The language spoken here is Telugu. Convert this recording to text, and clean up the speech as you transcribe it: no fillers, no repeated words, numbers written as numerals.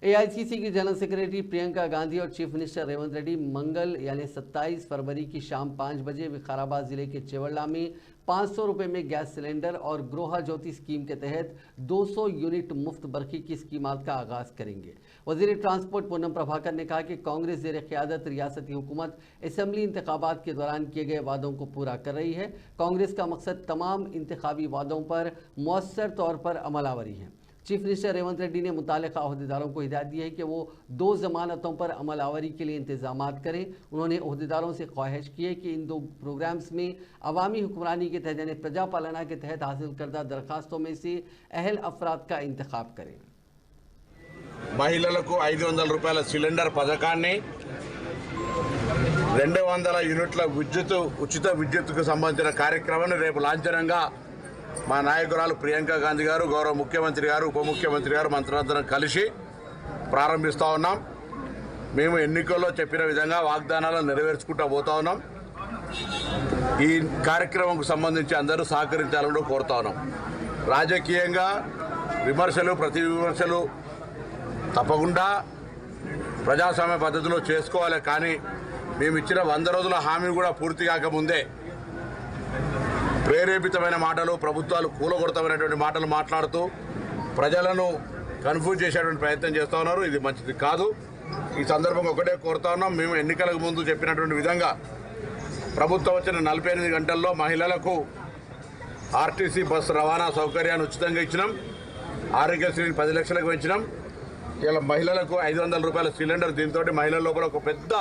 एआईसीसी की जनरल सेक्रेटरी प्रियंका गांधी और चीफ मिनिस्टर रेवंत रेड्डी मंगल यानी 27 फरवरी की शाम 5 बजे विकाराबाद जिले के चेवल्ला में 500 रुपए में गैस सिलेंडर और गृह ज्योति स्कीम के तहत 200 यूनिट मुफ्त बरखी की स्कीमात का आगाज करेंगे। वजीर ट्रांसपोर्ट पूनम प्रभाकर ने कहा कि कांग्रेस ज़ेर क़यादत रियासती हुकूमत असेंबली इंतखाबात के दौरान किए गए वादों को पूरा कर रही है। कांग्रेस का मकसद तमाम इंतखाबी वादों पर मौसर तौर पर अमलावरी है। चीफ मिनिस्टर रेवंत रेड्डी ने मुतालिका अहदेदारों को हिदायत दी है कि वो 2 जमानतों पर अमलावरी के लिए इंतजाम करें। उन्होंने अहदेदारों से ख्वाहिश की है कि इन 2 प्रोग्राम्स में अवामी हुक्मरानी के तहत यानी प्रजा पालना के तहत हासिल करदा दरखास्तों में से अहल अफराद का इंतखाब करें। మహిళలకు 500 రూపాయల సిలిండర్ పథకాన్ని 200 యూనిట్ల ఉచిత విద్యుత్తుకు సంబంధించిన కార్యక్రమాన్ని రేపు లాంఛనంగా మా నాయకురాలు ప్రియాంక గాంధీ గారు, గౌరవ ముఖ్యమంత్రి గారు, ఉప ముఖ్యమంత్రి గారు మంత్రులందరం కలిసి ప్రారంభిస్తూ ఉన్నాం। మేము ఎన్నికల్లో చెప్పిన విధంగా వాగ్దానాలను నెరవేర్చుకుంటూ పోతా ఉన్నాం। ఈ కార్యక్రమంకు సంబంధించి అందరూ సహకరించాలని కోరుతా ఉన్నాం। రాజకీయంగా విమర్శలు ప్రతి విమర్శలు తప్పకుండా ప్రజాస్వామ్య పద్ధతిలో చేసుకోవాలి, కానీ మేము ఇచ్చిన 100 రోజుల హామీ కూడా పూర్తి కాకముందే ప్రేరేపితమైన మాటలు, ప్రభుత్వాలు కూలగొడతామైనటువంటి మాటలు మాట్లాడుతూ ప్రజలను కన్ఫ్యూజ్ చేసేటువంటి ప్రయత్నం చేస్తూ ఉన్నారు। ఇది మంచిది కాదు। ఈ సందర్భంగా ఒకటే కోరుతా ఉన్నాం, మేము ఎన్నికలకు ముందు చెప్పినటువంటి విధంగా ప్రభుత్వం వచ్చిన 48 గంటల్లో మహిళలకు ఆర్టీసీ బస్సు రవాణా సౌకర్యాన్ని ఉచితంగా ఇచ్చినాం, ఆరోగ్యశ్రీని 10 లక్షలకు పెంచినాం। ఇలా మహిళలకు 500 రూపాయల సిలిండర్, దీంతో మహిళల లోపల ఒక పెద్ద